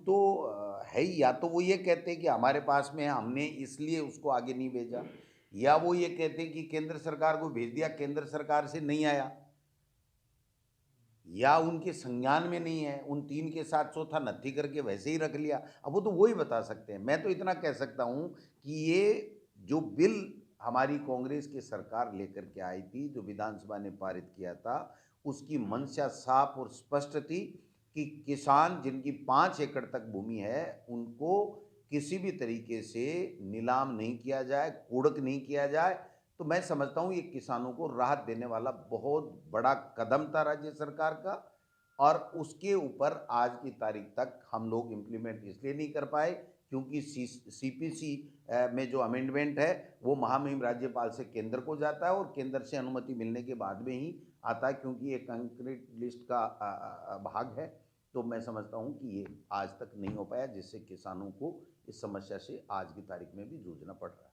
तो है ही। या तो वो ये कहते हैं कि हमारे पास में है, हमने इसलिए उसको आगे नहीं भेजा, या वो ये कहते हैं कि केंद्र सरकार को भेज दिया, केंद्र सरकार से नहीं आया, या उनके संज्ञान में नहीं है, उन 3 के साथ चौथा नत्थी करके वैसे ही रख लिया। अब वो तो वो ही बता सकते हैं। मैं तो इतना कह सकता हूँ कि ये जो बिल हमारी कांग्रेस की सरकार लेकर के आई थी, जो विधानसभा ने पारित किया था, उसकी मंशा साफ और स्पष्ट थी कि किसान जिनकी 5 एकड़ तक भूमि है, उनको किसी भी तरीके से नीलाम नहीं किया जाए, कुड़क नहीं किया जाए। तो मैं समझता हूँ ये किसानों को राहत देने वाला बहुत बड़ा कदम था राज्य सरकार का, और उसके ऊपर आज की तारीख तक हम लोग इम्प्लीमेंट इसलिए नहीं कर पाए क्योंकि सीपीसी में जो अमेंडमेंट है वो महामहिम राज्यपाल से केंद्र को जाता है और केंद्र से अनुमति मिलने के बाद में ही आता है, क्योंकि ये कंक्रीट लिस्ट का भाग है। तो मैं समझता हूँ कि ये आज तक नहीं हो पाया, जिससे किसानों को इस समस्या से आज की तारीख में भी जूझना पड़ रहा है।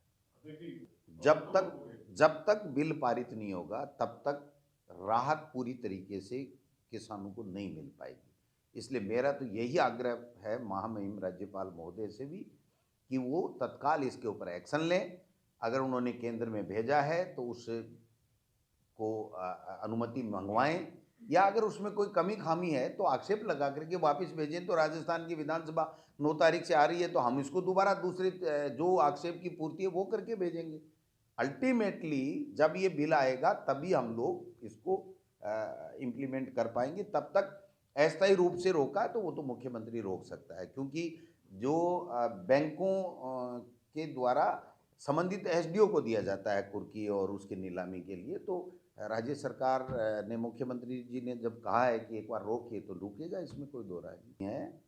जब तक बिल पारित नहीं होगा तब तक राहत पूरी तरीके से किसानों को नहीं मिल पाएगी। इसलिए मेरा तो यही आग्रह है महामहिम राज्यपाल महोदय से भी कि वो तत्काल इसके ऊपर एक्शन लें। अगर उन्होंने केंद्र में भेजा है तो उसको अनुमति मंगवाएं, या अगर उसमें कोई कमी खामी है तो आक्षेप लगा करके वापस भेजें। तो राजस्थान की विधानसभा 9 तारीख से आ रही है, तो हम इसको दोबारा दूसरे जो आक्षेप की पूर्ति है वो करके भेजेंगे। अल्टीमेटली जब ये बिल आएगा तभी हम लोग इसको इम्प्लीमेंट कर पाएंगे। तब तक अस्थायी रूप से रोका तो वो तो मुख्यमंत्री रोक सकता है, क्योंकि जो बैंकों के द्वारा संबंधित एसडीओ को दिया जाता है कुर्की और उसकी नीलामी के लिए, तो राज्य सरकार ने, मुख्यमंत्री जी ने जब कहा है कि एक बार रोकिए तो रुकेगा, इसमें कोई दो राय नहीं है।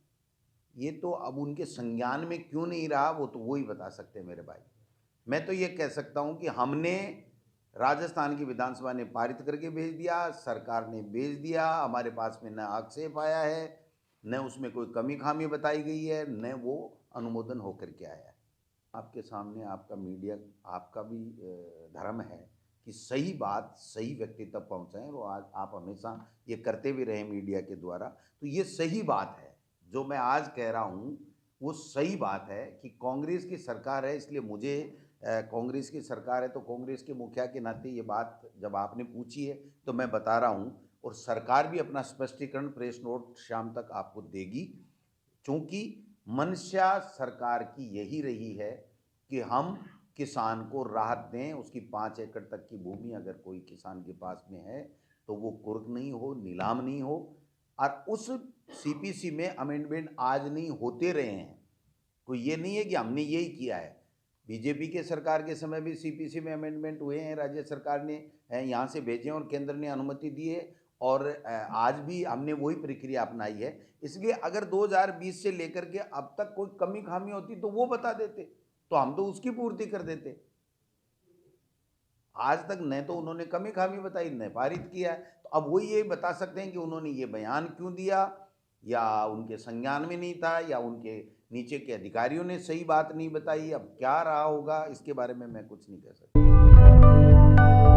ये तो अब उनके संज्ञान में क्यों नहीं रहा वो तो वो ही बता सकते हैं मेरे भाई। मैं तो ये कह सकता हूँ कि हमने, राजस्थान की विधानसभा ने पारित करके भेज दिया, सरकार ने भेज दिया, हमारे पास में न आक्षेप आया है, न उसमें कोई कमी खामी बताई गई है, न वो अनुमोदन होकर के आया है। आपके सामने आपका मीडिया, आपका भी धर्म है कि सही बात सही व्यक्ति तक पहुँचाएं, और आज आप हमेशा ये करते भी रहे मीडिया के द्वारा। तो ये सही बात है जो मैं आज कह रहा हूँ, वो सही बात है कि कांग्रेस की सरकार है। इसलिए मुझे कांग्रेस की सरकार है तो कांग्रेस के मुखिया के नाते ये बात जब आपने पूछी है तो मैं बता रहा हूँ, और सरकार भी अपना स्पष्टीकरण प्रेस नोट शाम तक आपको देगी। चूँकि मंशा सरकार की यही रही है कि हम किसान को राहत दें, उसकी 5 एकड़ तक की भूमि अगर कोई किसान के पास में है तो वो कुर्क नहीं हो, नीलाम नहीं हो। और उस सीपीसी में अमेंडमेंट आज नहीं होते रहे हैं, कोई ये नहीं है कि हमने यही किया है। बीजेपी के सरकार के समय भी सीपीसी में अमेंडमेंट हुए हैं, राज्य सरकार ने यहाँ से भेजे और केंद्र ने अनुमति दी है, और आज भी हमने वही प्रक्रिया अपनाई है। इसलिए अगर 2020 से लेकर के अब तक कोई कमी खामी होती तो वो बता देते, तो हम तो उसकी पूर्ति कर देते। आज तक न तो उन्होंने कमी खामी बताई, न पारित किया है। तो अब वो ये बता सकते हैं कि उन्होंने ये बयान क्यों दिया, या उनके संज्ञान में नहीं था, या उनके नीचे के अधिकारियों ने सही बात नहीं बताई। अब क्या रहा होगा इसके बारे में मैं कुछ नहीं कह सकता।